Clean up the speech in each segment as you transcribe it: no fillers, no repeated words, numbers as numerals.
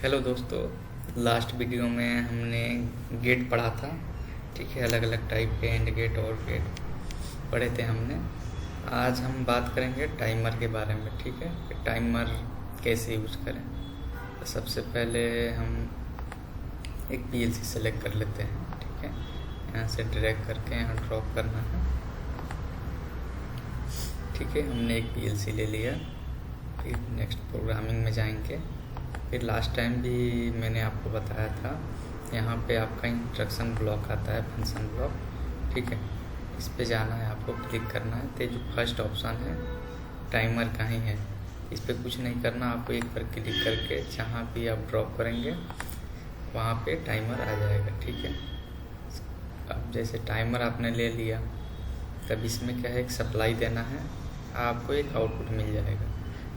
Hello दोस्तों, last video में हमने गेट पढ़ा था। ठीक है, अलग अलग टाइप के एंड गेट और गेट पढ़े थे हमने। आज हम बात करेंगे टाइमर के बारे में। ठीक है, कि टाइमर कैसे यूज़ करें। तो सबसे पहले हम एक पीएलसी सेलेक्ट कर लेते हैं। ठीक है, यहाँ से ड्रैग करके यहाँ ड्रॉप करना है। ठीक है, हमने एक पीएलसी ले लिया। फिर नेक्स्ट प्रोग्रामिंग में जाएंगे। फिर लास्ट टाइम भी मैंने आपको बताया था, यहाँ पे आपका इंस्ट्रक्शन ब्लॉक आता है, फंक्शन ब्लॉक। ठीक है, इस पे जाना है, आपको क्लिक करना है। तो जो फर्स्ट ऑप्शन है टाइमर का ही है, इस पे कुछ नहीं करना। आपको एक पर क्लिक करके जहाँ भी आप ड्रॉप करेंगे वहाँ पे टाइमर आ जाएगा। ठीक है, अब जैसे टाइमर आपने ले लिया, तब इसमें क्या है, एक सप्लाई देना है, आपको एक आउटपुट मिल जाएगा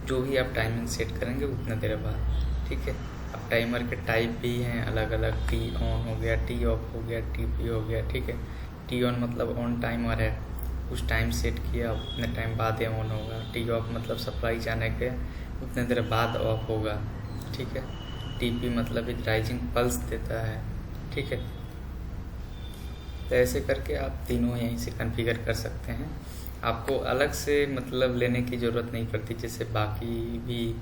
जो भी आप टाइमिंग सेट करेंगे उतना देर बाद। ठीक है, अब टाइमर के टाइप भी हैं अलग अलग। टी ऑन हो गया, टी ऑफ हो गया, टी पी हो गया। ठीक है, टी ऑन मतलब ऑन टाइमर है, कुछ टाइम सेट किया उतने टाइम बाद ये ऑन होगा। टी ऑफ मतलब सप्लाई जाने के उतने देर बाद ऑफ होगा। ठीक है, टी पी मतलब एक राइजिंग पल्स देता है। ठीक है, तो ऐसे करके आप तीनों यहीं से कॉन्फ़िगर कर सकते हैं। आपको अलग से मतलब लेने की ज़रूरत नहीं पड़ती। जैसे बाकी भी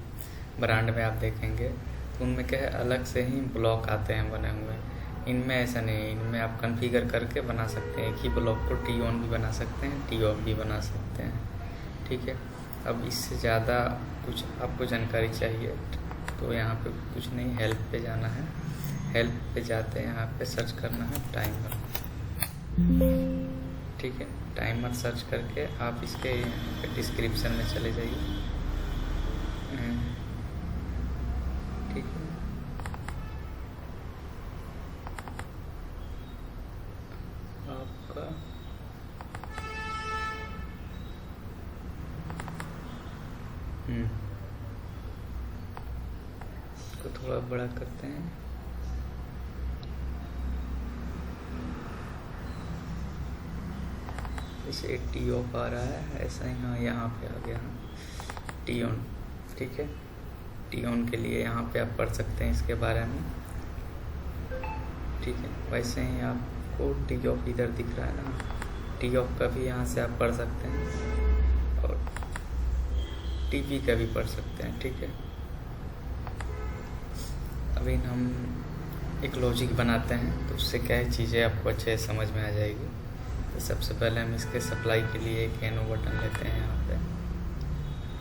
ब्रांड में आप देखेंगे तो उनमें क्या है, अलग से ही ब्लॉक आते हैं बने हुए। इनमें ऐसा नहीं है, इनमें आप कॉन्फ़िगर करके बना सकते हैं। एक ही ब्लॉक को टी ऑन भी बना सकते हैं, टी ऑफ भी बना सकते हैं। ठीक है, अब इससे ज़्यादा कुछ आपको जानकारी चाहिए तो यहाँ पे कुछ नहीं, हेल्प पे जाना है। हेल्प पे जाते हैं, यहाँ पे सर्च करना है टाइमर। ठीक है, टाइमर सर्च करके आप इसके डिस्क्रिप्शन में चले जाइए। ठीक है, आपका इसको थोड़ा बड़ा करते हैं। जैसे टी ऑफ आ रहा है, ऐसा ही हाँ यहाँ पे आ गया टी ऑन। ठीक है, टी ऑन के लिए यहाँ पे आप पढ़ सकते हैं इसके बारे में। ठीक है, वैसे ही आपको टी ऑफ इधर दिख रहा है ना, टी ऑफ का भी यहाँ से आप पढ़ सकते हैं और टी पी का भी पढ़ सकते हैं। ठीक है, अभी हम एक लॉजिक बनाते हैं तो उससे क्या है, चीज़ें आपको अच्छे से समझ में आ जाएगी। तो सबसे पहले हम इसके सप्लाई के लिए एक एनो बटन लेते हैं यहाँ पे।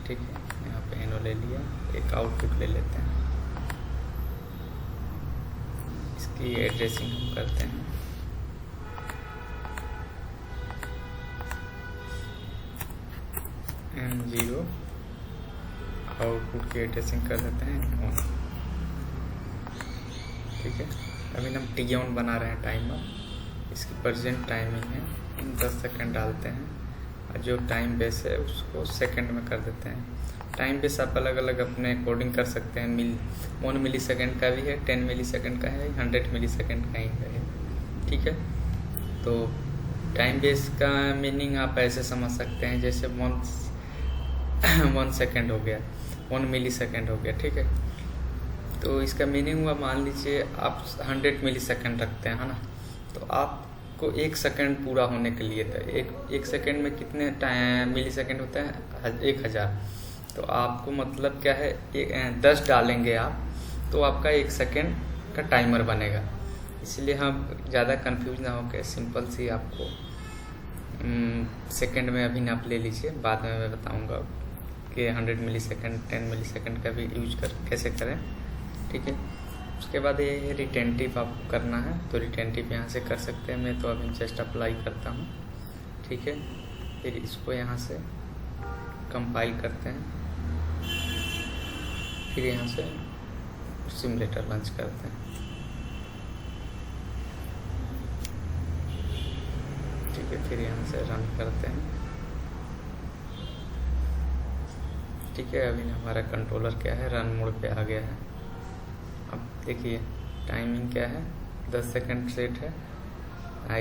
ठीक है, यहाँ पे एनो ले लिया, एक आउटपुट ले लेते हैं। इसकी एड्रेसिंग हम करते हैं। M0 आउटपुट की एड्रेसिंग कर देते हैं ऑन। ठीक है, अभी हम टी ऑन बना रहे हैं टाइमर। इसकी प्रेजेंट टाइमिंग है, 10 सेकंड डालते हैं और जो टाइम बेस है उसको सेकंड में कर देते हैं। टाइम बेस आप अलग अलग अपने अकॉर्डिंग कर सकते हैं। 1 मिली सेकेंड का भी है, 10 मिली सेकेंड का है, 100 मिली सेकेंड का ही है। ठीक है, तो टाइम बेस का मीनिंग आप ऐसे समझ सकते हैं, जैसे 1 सेकेंड हो गया, 1 मिली सेकेंड हो गया। ठीक है, तो इसका मीनिंग हुआ, मान लीजिए आप 100 मिली सेकेंड रखते हैं, है ना, तो आपको 1 सेकेंड पूरा होने के लिए था, एक सेकेंड में कितने मिली सेकेंड होता है, 1000। तो आपको मतलब क्या है, 10 डालेंगे आप तो आपका 1 सेकेंड का टाइमर बनेगा। इसलिए हम ज़्यादा कंफ्यूज ना होकर सिंपल सी आपको सेकेंड में अभी नाप ले लीजिए, बाद में मैं बताऊंगा कि 100 मिली सेकेंड, 10 मिली सेकेंड का भी यूज कैसे करें। ठीक है, उसके बाद ये रिटेंटिव आपको करना है, तो रिटेंटिव यहाँ से कर सकते हैं। मैं तो अभी जस्ट अप्लाई करता हूँ। ठीक है, फिर इसको यहाँ से कंपाइल करते हैं, फिर यहाँ से सिमुलेटर लॉन्च करते हैं। ठीक है, फिर यहाँ से रन करते हैं। ठीक है, अभी हमारा कंट्रोलर क्या है, रन मोड पे आ गया है। अब देखिए टाइमिंग क्या है, 10 सेकंड सेट है,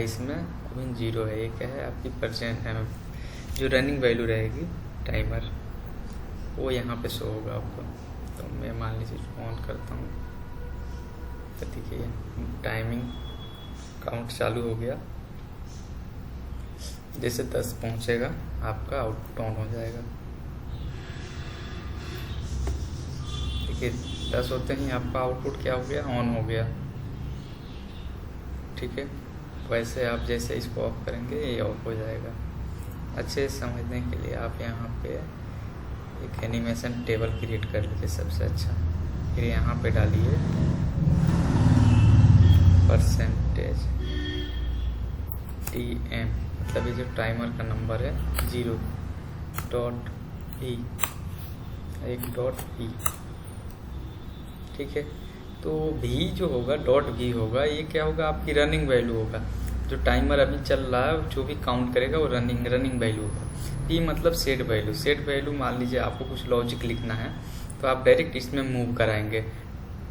इसमें अभी 0 है। ये क्या है, आपकी % जो रनिंग वैल्यू रहेगी टाइमर वो यहाँ पे शो होगा आपको। तो मैं मान लीजिए ऑन करता हूँ, पे देखिए टाइमिंग काउंट चालू हो गया। जैसे 10 पहुंचेगा आपका आउटपुट ऑन हो जाएगा। देखिए 10 होते ही आपका आउटपुट क्या हो गया, ऑन हो गया। ठीक है, वैसे आप जैसे इसको ऑफ करेंगे ये ऑफ हो जाएगा। अच्छे समझने के लिए आप यहाँ पे एक एनिमेशन टेबल क्रिएट कर लीजिए सबसे अच्छा। फिर यहाँ पे डालिए परसेंटेज TM, मतलब ये जो टाइमर का नंबर है 0.E, 1.E। ठीक है, तो भी जो होगा .V होगा, ये क्या होगा, आपकी रनिंग वैल्यू होगा। जो टाइमर अभी चल रहा है जो भी काउंट करेगा वो रनिंग वैल्यू होगा। P मतलब सेट वैल्यू। सेट वैल्यू मान लीजिए आपको कुछ लॉजिक लिखना है तो आप डायरेक्ट इसमें मूव कराएंगे।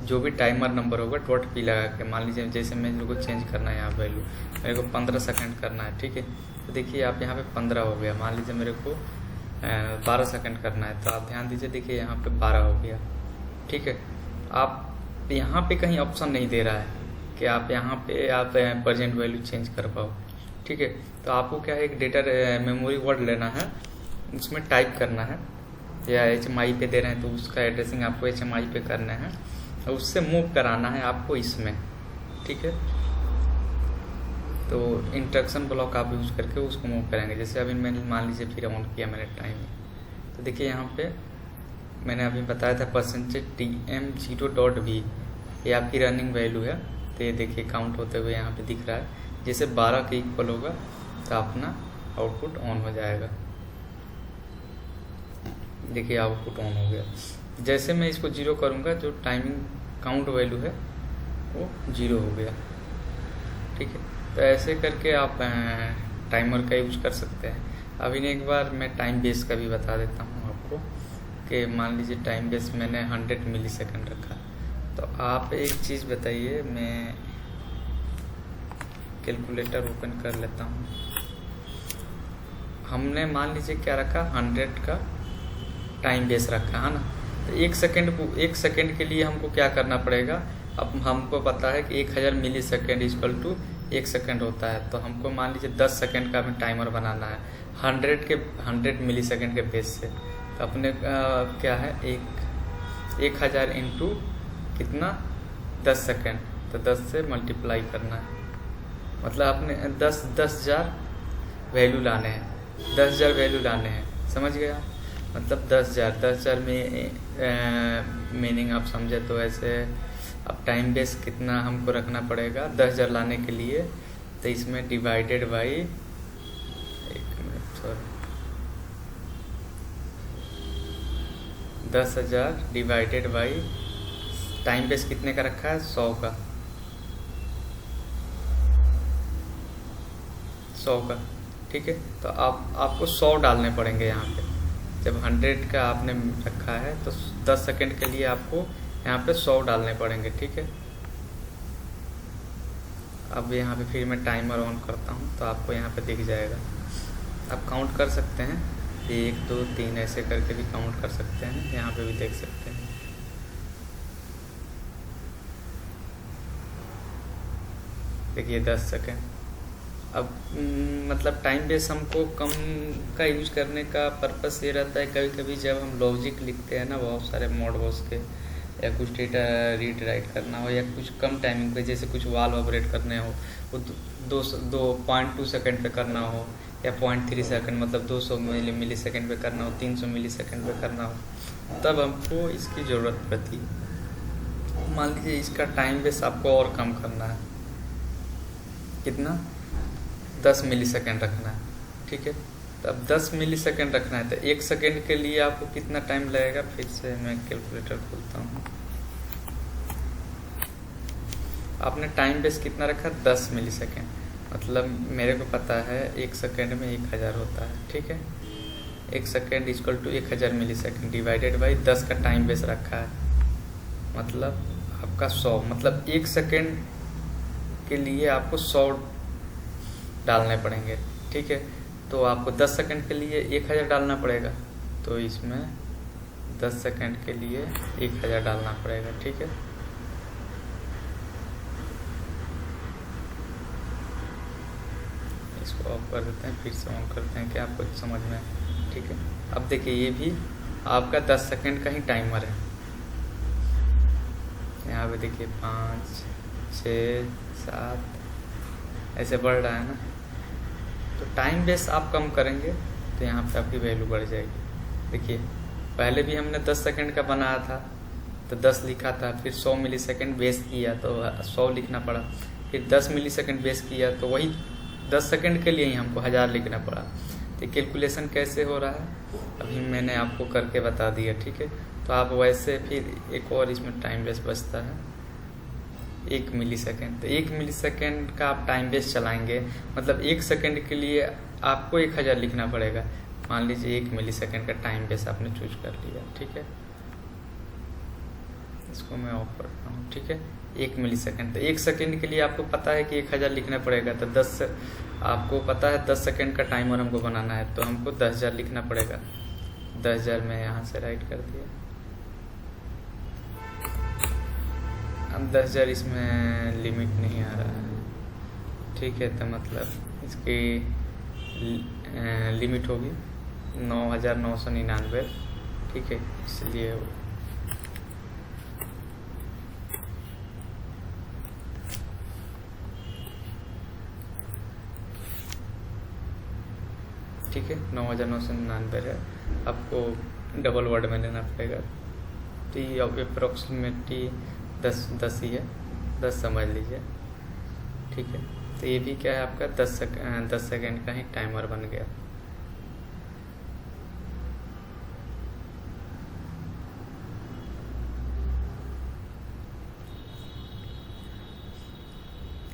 जो भी टाइमर नंबर होगा .P लगा के, मान लीजिए जैसे मेरे को चेंज करना है यहाँ वैल्यू, मेरे को 15 सेकंड करना है। ठीक है, तो देखिए आप यहाँ पे 15 हो गया। मान लीजिए मेरे को 12 सेकंड करना है, तो आप ध्यान दीजिए, देखिए यहाँ पे 12 हो गया। ठीक है, आप यहाँ पे कहीं ऑप्शन नहीं दे रहा है कि आप यहाँ पे आप प्रेजेंट वैल्यू चेंज कर पाओ। ठीक है, तो आपको क्या है, एक डेटा मेमोरी वर्ड लेना है, उसमें टाइप करना है, या HMI पे दे रहे हैं तो उसका एड्रेसिंग आपको HMI पे करना है और उससे मूव कराना है आपको इसमें। ठीक है, तो इंस्ट्रक्शन ब्लॉक आप यूज करके उसको मूव करेंगे। जैसे अभी मैंने मान लीजिए फिर ऑन किया मैंने टाइम, तो देखिए यहाँ पे मैंने अभी बताया था परसेंटेज TM 0.V, ये आपकी रनिंग वैल्यू है। तो ये देखिए काउंट होते हुए यहाँ पे दिख रहा है। जैसे 12 के इक्वल होगा तो अपना आउटपुट ऑन हो जाएगा। देखिए आउटपुट ऑन हो गया। जैसे मैं इसको 0 करूँगा, जो टाइमिंग काउंट वैल्यू है वो 0 हो गया। ठीक है, तो ऐसे करके आप टाइमर का यूज कर सकते हैं। अभी एक बार मैं टाइम बेस का भी बता देता हूँ आपको कि मान लीजिए टाइम बेस मैंने 100 मिली सेकेंड रखा। तो आप एक चीज़ बताइए, मैं कैलकुलेटर ओपन कर लेता हूँ। हमने मान लीजिए क्या रखा, 100 का टाइम बेस रखा है ना। तो 1 सेकेंड के लिए हमको क्या करना पड़ेगा। अब हमको पता है कि 1000 मिली सेकेंड इक्वल टू 1 सेकेंड होता है। तो हमको मान लीजिए 10 सेकेंड का हमें टाइमर बनाना है 100 मिली सेकेंड के बेस से। तो अपने क्या है, 1000 इंटू कितना, 10 सेकेंड, तो 10 से मल्टीप्लाई करना है। मतलब अपने 10,000 वैल्यू लाने हैं, 10,000 वैल्यू लाने हैं, समझ गया। मतलब 10,000 में मीनिंग आप समझे तो ऐसे। अब टाइम बेस कितना हमको रखना पड़ेगा 10,000 लाने के लिए, तो इसमें divided by 10,000 divided by time base कितने का रखा है, 100 का। ठीक है, तो आपको 100 डालने पड़ेंगे यहाँ पे। जब 100 का आपने रखा है तो 10 सेकेंड के लिए आपको यहाँ पे 100 डालने पड़ेंगे। ठीक है, अब यहाँ पे फिर मैं टाइमर ऑन करता हूँ तो आपको यहाँ पे दिख जाएगा। आप काउंट कर सकते हैं, 1 2 3 ऐसे करके भी काउंट कर सकते हैं, यहाँ पे भी देख सकते हैं। देखिए 10 सेकेंड। अब मतलब टाइम बेस हमको कम का यूज करने का पर्पस ये रहता है, कभी कभी जब हम लॉजिक लिखते हैं ना बहुत सारे मोड बॉस के, या कुछ डेटा रीड राइट करना हो, या कुछ कम टाइमिंग पे जैसे कुछ वाल ऑपरेट करने हो, वो 2.2 सेकेंड पे करना हो, या 0.3 सेकेंड मतलब 200 मिली सेकेंड पे करना हो, 300 मिली सेकेंड पे करना हो, तब हमको इसकी ज़रूरत पड़ती है। मान लीजिए इसका टाइम बेस आपको और कम करना है, कितना, 10 मिली सेकेंड रखना है। ठीक है, तो अब 10 मिली सेकेंड रखना है तो 1 सेकेंड के लिए आपको कितना टाइम लगेगा। फिर से मैं कैलकुलेटर खोलता हूँ। आपने टाइम बेस कितना रखा, 10 मिली सेकेंड, मतलब मेरे को पता है 1 सेकेंड में 1000 होता है। ठीक है, 1 second equal to 1000 millisecond divided by 10 का टाइम बेस रखा है, मतलब आपका 100, मतलब 1 सेकेंड के लिए आपको 100 डालने पड़ेंगे। ठीक है, तो आपको 10 सेकंड के लिए 1000 डालना पड़ेगा, तो इसमें 10 सेकंड के लिए 1000 डालना पड़ेगा। ठीक है, इसको ऑफ कर देते हैं, फिर से ऑन करते हैं कि आपको समझ में। ठीक है, अब देखिए ये भी आपका 10 सेकंड का ही टाइमर है। यहाँ पे देखिए 5, 6, 7 ऐसे बढ़ रहा है ना। तो टाइम बेस आप कम करेंगे तो यहाँ पे आपकी वैल्यू बढ़ जाएगी। देखिए पहले भी हमने 10 सेकंड का बनाया था तो 10 लिखा था, फिर 100 मिलीसेकंड बेस किया तो 100 लिखना पड़ा, फिर 10 मिलीसेकंड बेस किया तो वही 10 सेकंड के लिए ही हमको 1000 लिखना पड़ा। तो कैलकुलेशन कैसे हो रहा है अभी मैंने आपको करके बता दिया। ठीक है, तो आप वैसे फिर एक और इसमें टाइम बेस बचता है 1 मिलीसेकंड। तो 1 मिलीसेकंड का आप टाइम बेस चलाएंगे, मतलब 1 सेकंड के लिए आपको 1000 लिखना पड़ेगा। मान लीजिए 1 मिलीसेकंड का टाइम बेस आपने चूज कर लिया। ठीक है, इसको मैं ऑफ करता हूँ। ठीक है, 1 मिलीसेकंड, तो 1 सेकंड के लिए आपको पता है कि 1000 लिखना पड़ेगा। तो 10 आपको पता है 10 सेकंड का टाइमर हमको बनाना है तो हमको 10,000 लिखना पड़ेगा। 10,000 मैं यहाँ से राइट कर दिया। अब 10,000 इसमें लिमिट नहीं आ रहा है। ठीक है, तो मतलब इसकी लिमिट होगी 9,999। ठीक है, इसलिए ठीक है 9,999 है। आपको डबल वर्ड में लेना पड़ेगा। तो ये अप्रोक्सीमेटली 10 ही है, 10 समझ लीजिए। ठीक है, तो ये भी क्या है आपका 10 सेकंड का ही टाइमर बन गया।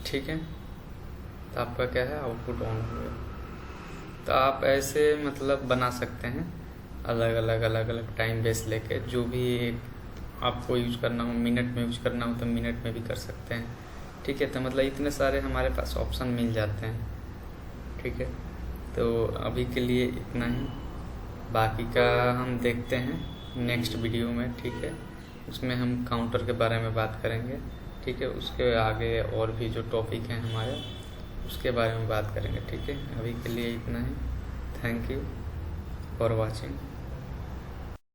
ठीक है, तो आपका क्या है आउटपुट ऑन हो गया। तो आप ऐसे मतलब बना सकते हैं अलग अलग टाइम बेस लेके, जो भी आपको यूज करना हो, मिनट में यूज करना हो तो मिनट में भी कर सकते हैं। ठीक है, तो मतलब इतने सारे हमारे पास ऑप्शन मिल जाते हैं। ठीक है, तो अभी के लिए इतना ही, बाकी का हम देखते हैं नेक्स्ट वीडियो में। ठीक है, उसमें हम काउंटर के बारे में बात करेंगे। ठीक है, उसके आगे और भी जो टॉपिक हैं हमारे उसके बारे में बात करेंगे। ठीक है, अभी के लिए इतना ही। Thank you for watching.